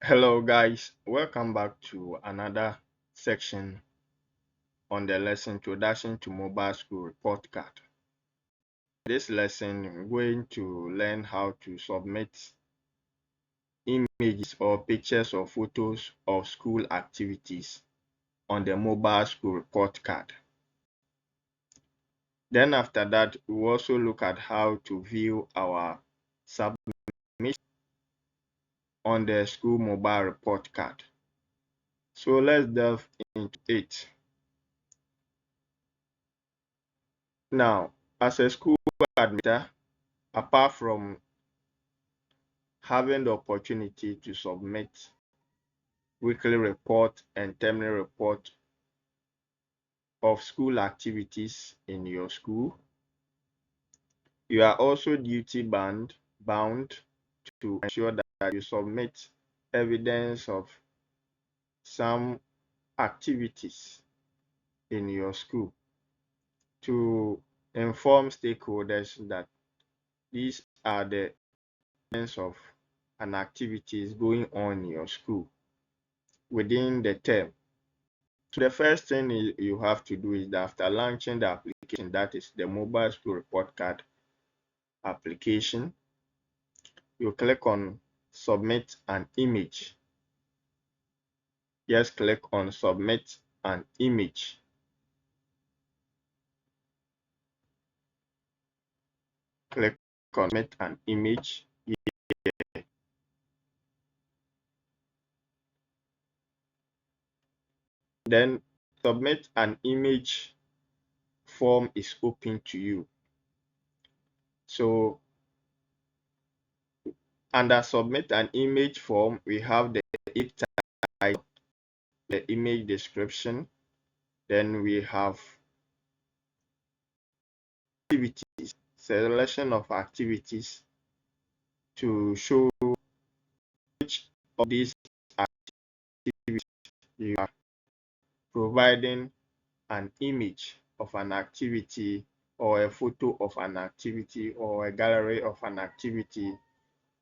Hello, guys. Welcome back to another section on the lesson Introduction to Mobile School Report Card. This lesson, we're going to learn how to submit images or pictures or photos of school activities on the Mobile School Report Card. Then after that, we'll also look at how to view our submission on the school mobile report card. So let's delve into it. Now, as a school administrator, apart from having the opportunity to submit weekly report and terminal report of school activities in your school, you are also duty bound to ensure that you submit evidence of some activities in your school to inform stakeholders that these are the evidence of an activities going on in your school within the term. So the first thing you have to do is that after launching the application, that is the mobile school report card application, you click on submit an image. Just click on submit an image. Click on submit an image. Then submit an image form is open to you. So under submit an image form, we have the title, the image description, then we have activities, selection of activities to show which of these activities you are providing an image of an activity or a photo of an activity or a gallery of an activity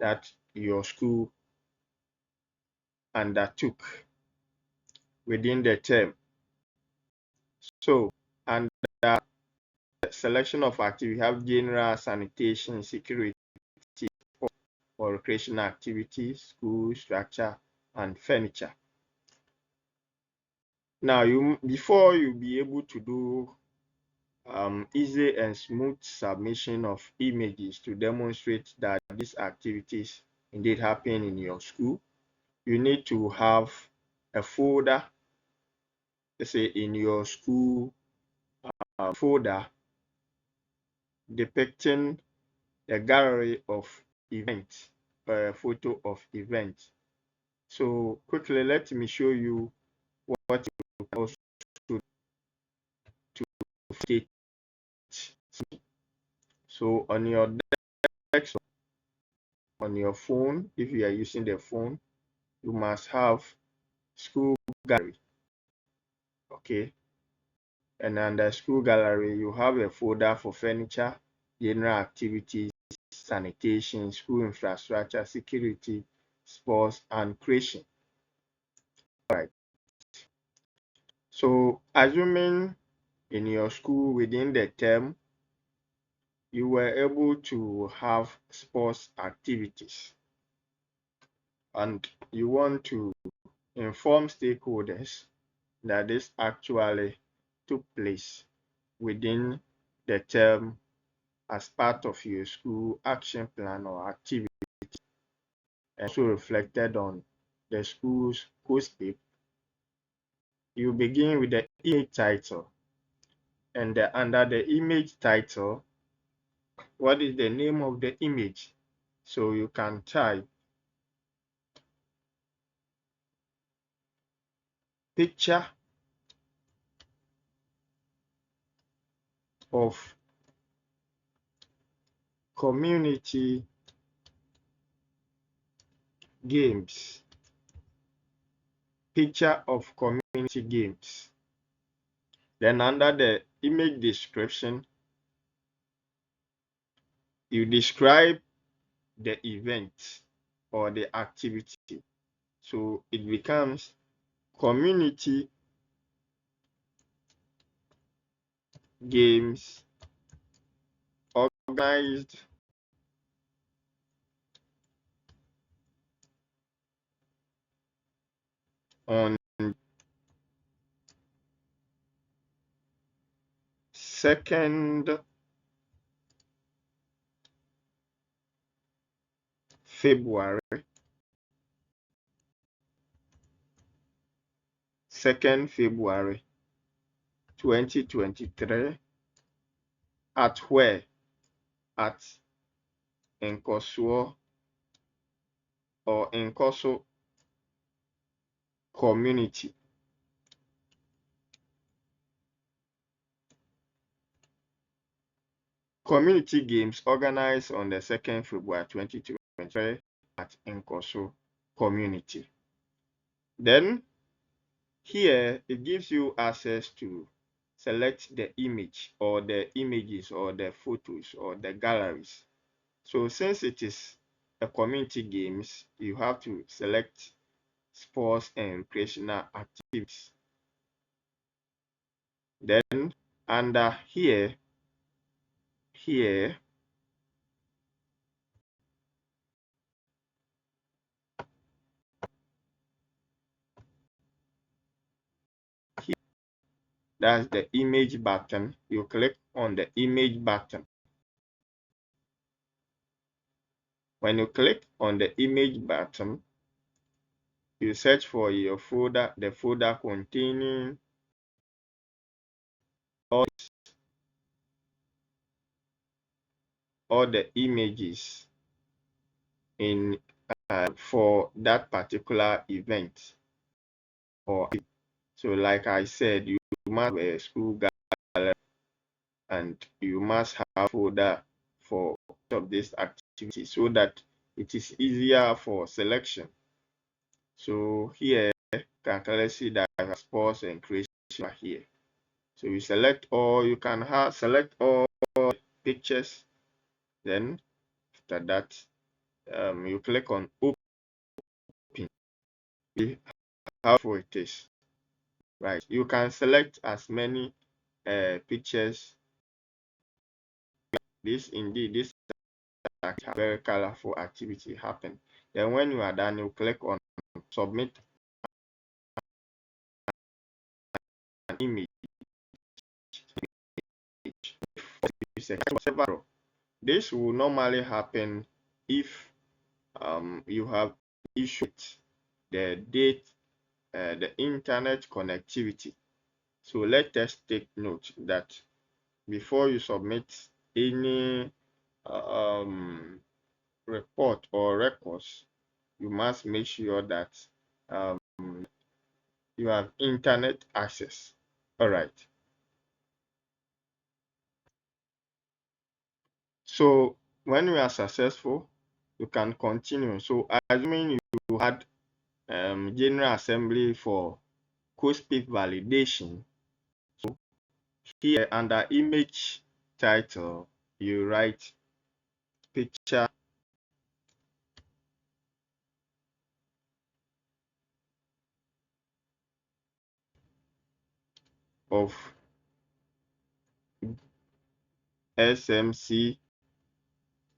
that your school undertook within the term. So, under selection of activity, we have general sanitation, security, or recreational activities, school structure, and furniture. Now, before you be able to do easy and smooth submission of images to demonstrate that these activities indeed happen in your school, you need to have a folder, let's say in your school folder depicting a gallery of events, a photo of events. So quickly, let me show you what you can also do to state. So on your desktop, on your phone, if you are using the phone, you must have school gallery. Okay. And under school gallery, you have a folder for furniture, general activities, sanitation, school infrastructure, security, sports, and creation. All right. So assuming in your school within the term, you were able to have sports activities and you want to inform stakeholders that this actually took place within the term as part of your school action plan or activity, and also reflected on the school's post-it. You begin with the image title, and under the image title, what is the name of the image? So you can type picture of community games. Picture of community games. Then under the image description, you describe the event or the activity. So it becomes community games organized on 2nd February 2nd February 2023 at where? At Nkosuo or Nkoso Community. Community games organized on the 2nd February 2023 at Nkoso Community. Then here it gives you access to select the image or the images or the photos or the galleries. So since it is a community games, you have to select sports and recreational activities. Then under here that's the image button. You click on the image button. When you click on the image button, you search for your folder, the folder containing all the images in for that particular event. Or so, like I said, you must have a school gallery and you must have folder for of this activity so that it is easier for selection. So here you can clearly see that I have sports and creation here. So you select all, you can select all pictures. Then after that, you click on open. How it is, right? You can select as many pictures. This very colorful activity happen. Then when you are done, you click on submit an image. This will normally happen if you have issued the date, the internet connectivity. So let us take note that before you submit any report or records, you must make sure that um, you have internet access. All right. So when we are successful, you can continue. So assuming you had General Assembly for CoSpeak validation, so here under image title, you write picture of SMC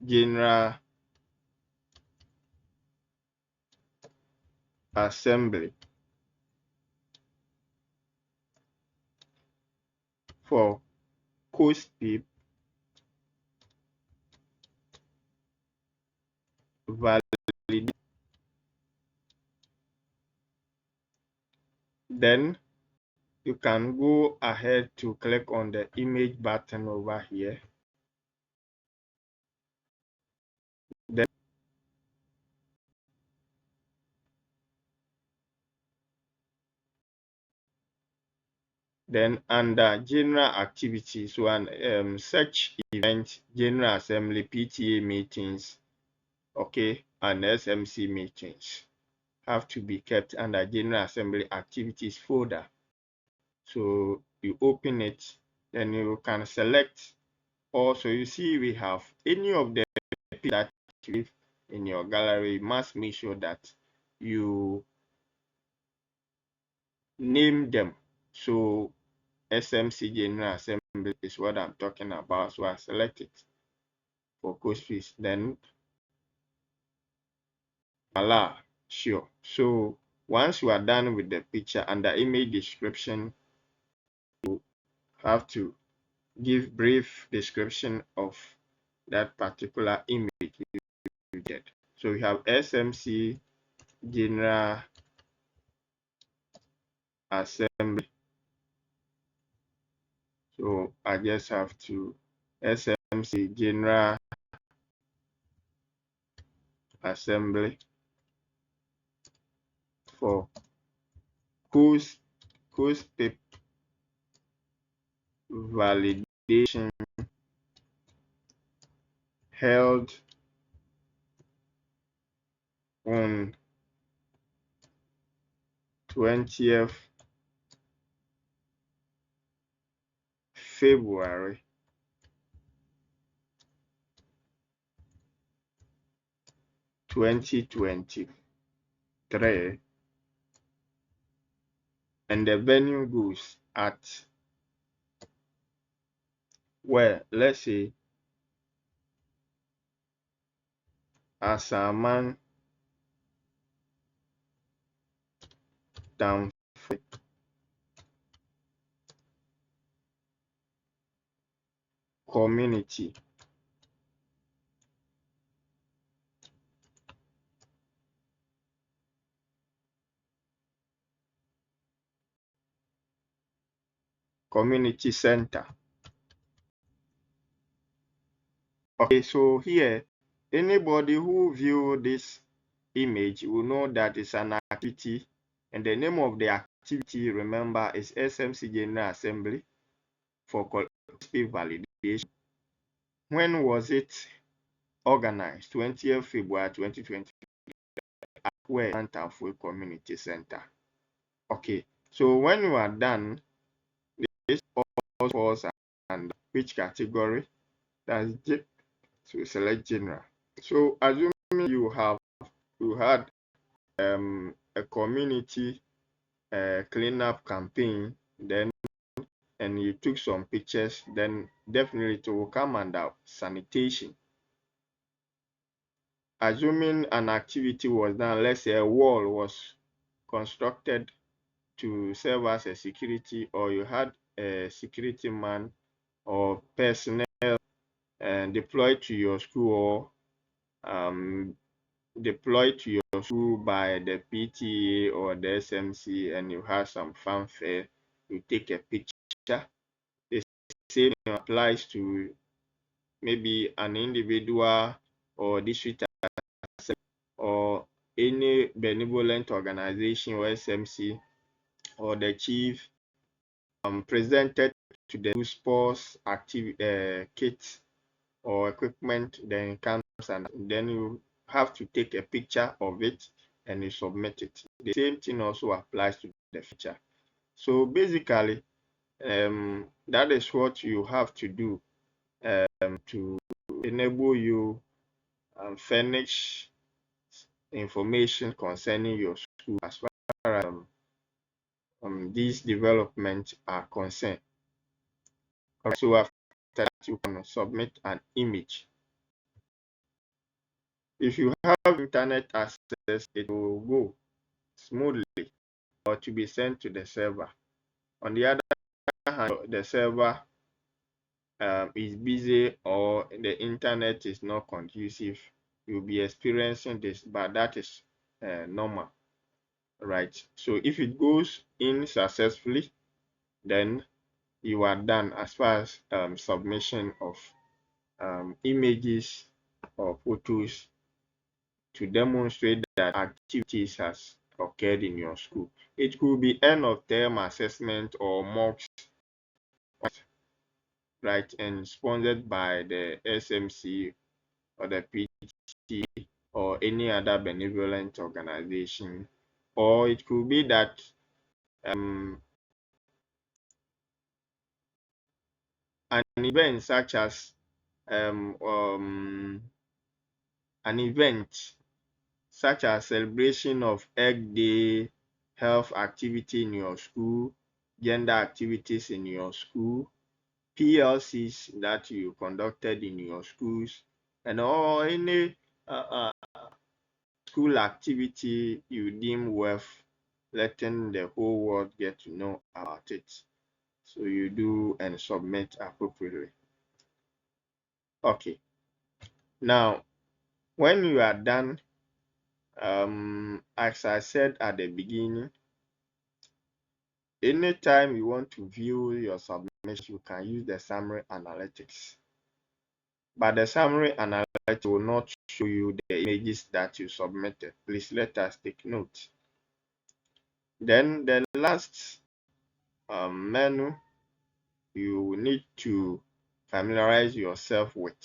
General Assembly for CoSpeak validation. Then you can go ahead to click on the image button over here. Then under general activities, one search event, general assembly, PTA meetings, okay, and SMC meetings have to be kept under general assembly activities folder. So you open it, then you can select. Also, you see we have any of the that you have in your gallery. You must make sure that you name them. So SMC General Assembly is what I'm talking about. So I select it for course fees. Then allow, sure. So once you are done with the picture and the image description, you have to give brief description of that particular image you get. So we have SMC General Assembly. So I just have to SMC General Assembly for course paper validation held on 20th February 2023, and the venue goes at where, let's say, Asaman Town Community Center. Okay, so here, anybody who view this image will know that it's an activity, and the name of the activity, remember, is SMC General Assembly for collective validation. When was it organized? 20th February 2020 at where? Antafui Community Center. Okay, so when you are done, this all falls under which category? That's to select general. So assuming you had a community cleanup campaign, then and you took some pictures, then definitely it will come under sanitation. Assuming an activity was done, let's say a wall was constructed to serve as a security, or you had a security man or personnel deployed to your school, or deployed to your school by the PTA or the SMC, and you have some fanfare, you take a picture. The same applies to maybe an individual or district or any benevolent organization or SMC, or the chief presented to the sports activity kit or equipment, then it comes and then you have to take a picture of it and you submit it. The same thing also applies to the feature. So basically, that is what you have to do to enable you furnish information concerning your school as far as these developments are concerned. So after that, you can submit an image. If you have internet access, it will go smoothly or to be sent to the server. On the other hand, the server is busy or the internet is not conducive, you'll be experiencing this, but that is normal, right? So if it goes in successfully, then you are done as far as submission of images or photos to demonstrate that activities has occurred in your school. It could be end of term assessment or mocks, right, and sponsored by the SMC or the PT or any other benevolent organization, or it could be that an event such as an event such as celebration of Egg Day health activity in your school, gender activities in your school, PLCs that you conducted in your schools, and or any uh, school activity you deem worth letting the whole world get to know about it. So you do and submit appropriately. Okay. Now, when you are done, as I said at the beginning, anytime you want to view your submission, you can use the summary analytics. But the summary analytics will not show you the images that you submitted. Please let us take note. Then the last menu you need to familiarize yourself with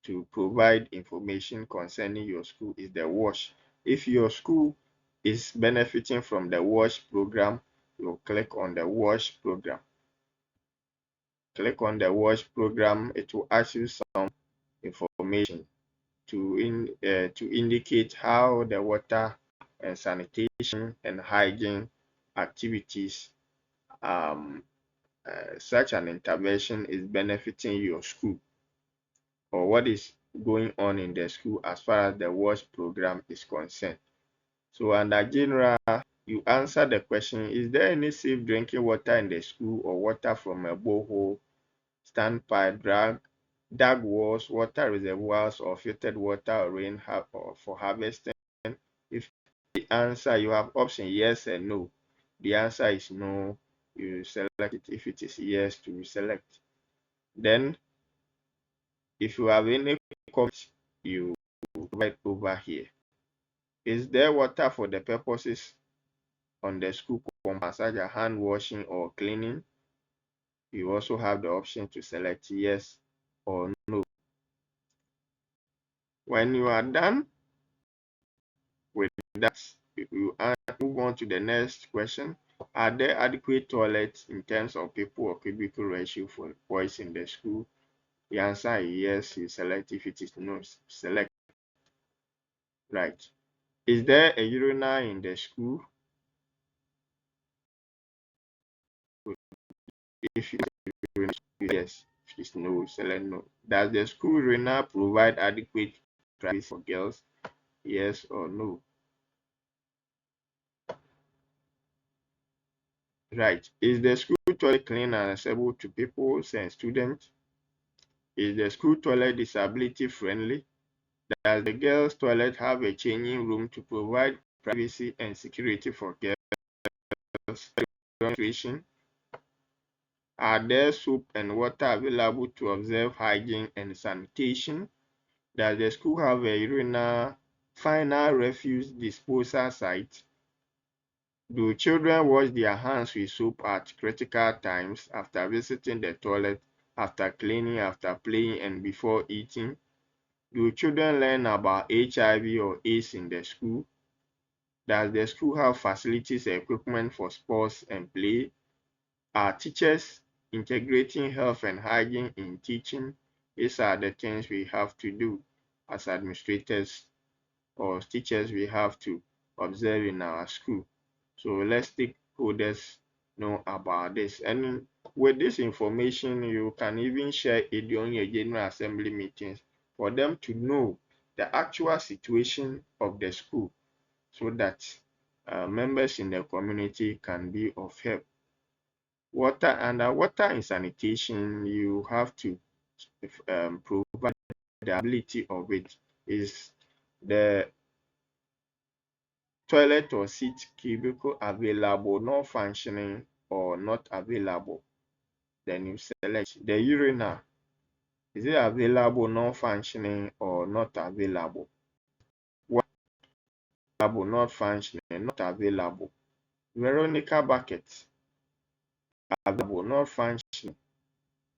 to provide information concerning your school is the WASH. If your school is benefiting from the WASH program, you click on the WASH program. Click on the WASH program, it will ask you some information to indicate how the water and sanitation and hygiene activities such an intervention is benefiting your school, or what is going on in the school as far as the WASH program is concerned. So under general, you answer the question, is there any safe drinking water in the school or water from a borehole, standpipe, dug wells, water reservoirs, or filtered water or rain or for harvesting? If the answer, you have option yes and no. The answer is no, you select it. If it is yes, to select. Then if you have any comment, you write over here. Is there water for the purposes on the school compound, such as hand washing or cleaning? You also have the option to select yes or no. When you are done with that, you move on to the next question. Are there adequate toilets in terms of people or cubicle ratio for boys in the school? The answer is yes, you select. If it is no, select. Right. Is there a urinal in the school? If yes, if it's no, select no. Does the school urinal provide adequate privacy for girls? Yes or no? Right. Is the school toilet clean and accessible to pupils and students? Is the school toilet disability friendly? Does the girls' toilet have a changing room to provide privacy and security for girls? Are there soap and water available to observe hygiene and sanitation? Does the school have a urinal final refuse disposal site? Do children wash their hands with soap at critical times after visiting the toilet, after cleaning, after playing, and before eating? Do children learn about HIV or AIDS in the school? Does the school have facilities and equipment for sports and play? Are teachers integrating health and hygiene in teaching? These are the things we have to do as administrators or teachers, we have to observe in our school. So let stakeholders know about this. And with this information, you can even share it during your General Assembly meetings for them to know the actual situation of the school so that members in the community can be of help. Water and water and sanitation, you have to provide the ability of it. Is the toilet or seat cubicle available, not functioning, or not available? Then you select the urinal. Is it available, not functioning, or not available? What available, not functioning, not available? Veronica bucket, available, not functioning,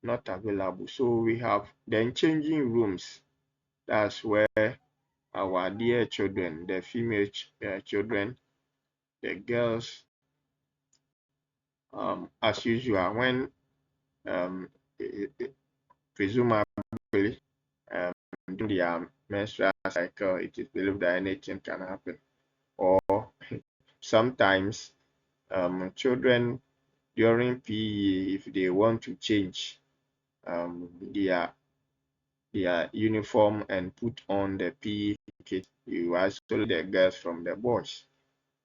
not available. So we have then changing rooms. That's where our dear children, the female children, the girls, as usual, when um, presumably during their menstrual cycle, it is believed that anything can happen. Or sometimes children during PE, if they want to change their uniform and put on the PE kit, you isolate the girls from the boys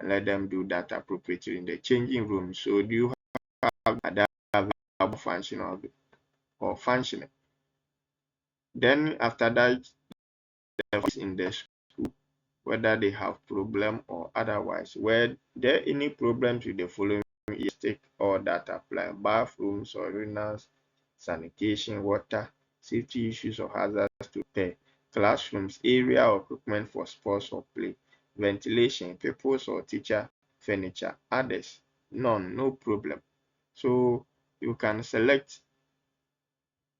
and let them do that appropriately in the changing room. So do you have that available functional or functioning? Then after that, in the school, whether they have problem or otherwise, were there any problems with the following years, take all that apply: bathrooms, urinals, sanitation, water, safety issues or hazards to repair, classrooms, area or equipment for sports or play, ventilation, pupils or teacher furniture, others, none, no problem. So you can select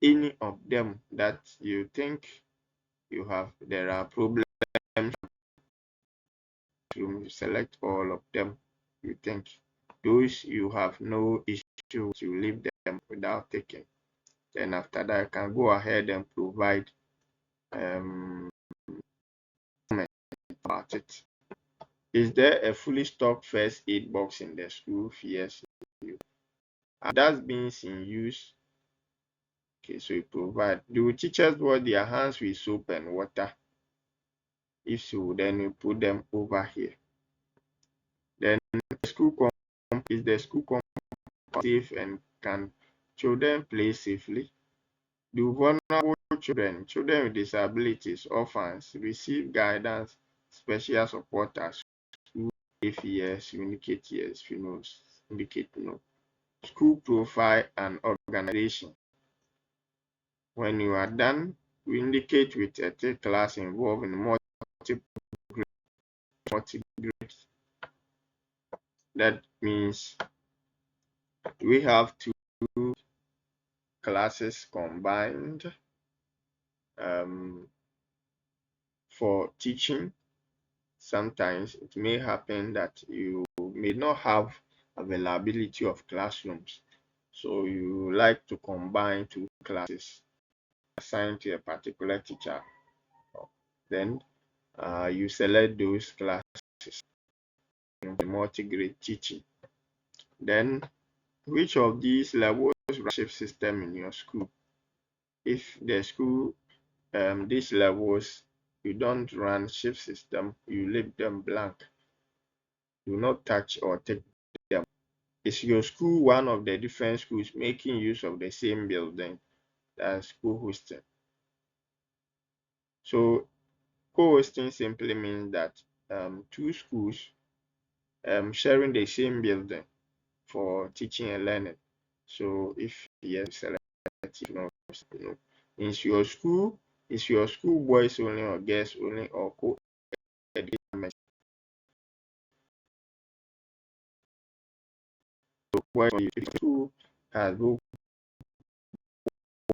any of them that you think there are problems. You select all of them you think. Those you have no issue to leave them without taking. Then after that, you can go ahead and provide comment about it. Is there a fully stocked first aid box in the school? Yes. That's being in use. Okay, so you provide. Do teachers wash their hands with soap and water? If so, then you put them over here. Then is the school safe and can children play safely? Do vulnerable children with disabilities, orphans, receive guidance, special support at school? If yes, you indicate yes. If you know, indicate no. School profile and organization. When you are done, we indicate with a class involving multiple grades. That means we have two classes combined for teaching. Sometimes it may happen that you may not have availability of classrooms. So you like to combine two classes assigned to a particular teacher. Then you select those classes in the multi-grade teaching. Then which of these levels shift system in your school? If the school these levels you don't run shift system, you leave them blank. Do not touch or take them. Is your school one of the different schools making use of the same building? That's co-hosting. So co-hosting simply means that two schools sharing the same building for teaching and learning. So if yes, select no. Is your school boys only or girls only or co-education? So boys, if school has both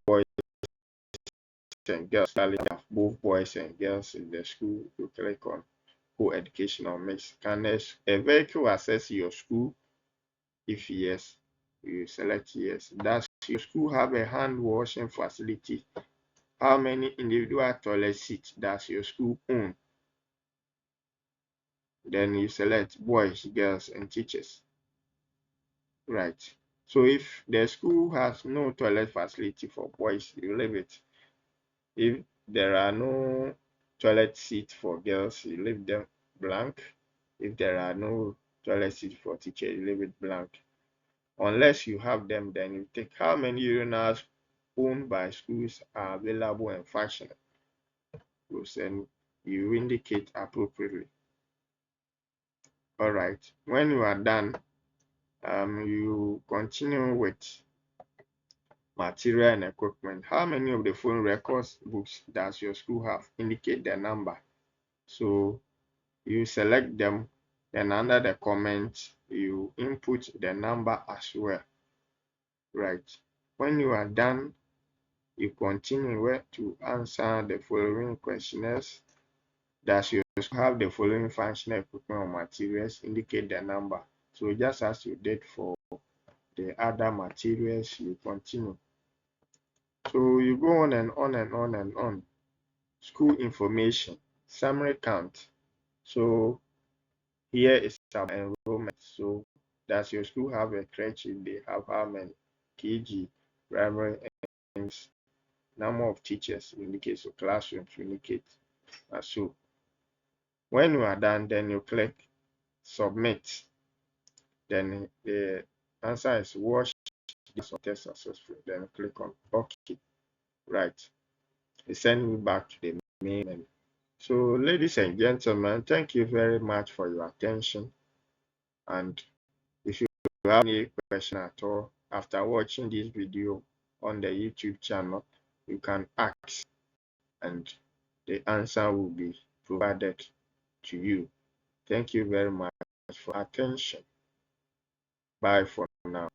boys and girls, have both boys and girls in the school, you click on co-educational mix. Can a vehicle access your school? If yes, you select yes. Does your school have a hand washing facility? How many individual toilet seats does your school own? Then you select boys, girls, and teachers. Right. So if the school has no toilet facility for boys, you leave it. If there are no toilet seats for girls, you leave them blank. If there are no toilet seats for teachers, you leave it blank. Unless you have them, then you take how many urinals owned by schools are available and functional. And you indicate appropriately. All right. When you are done, you continue with material and equipment. How many of the phone records books does your school have? Indicate the number. So you select them, then under the comment, you input the number as well. Right. When you are done, you continue to answer the following questionnaires. Does your school have the following functional equipment or materials? Indicate the number. So just as you did for the other materials, you continue. So you go on and on and on and on. School information, summary count. So here is about enrollment. So does your school have a crèche? If they have, how many? KG, primary, and number of teachers indicate, so classrooms indicate. So when you are done, then you click submit. Then the answer is watch this test successful. Then click on OK. Right. It sends you back to the main menu. So, ladies and gentlemen, thank you very much for your attention. And if you have any question at all after watching this video on the YouTube channel, you can ask and the answer will be provided to you. Thank you very much for attention. Bye for now.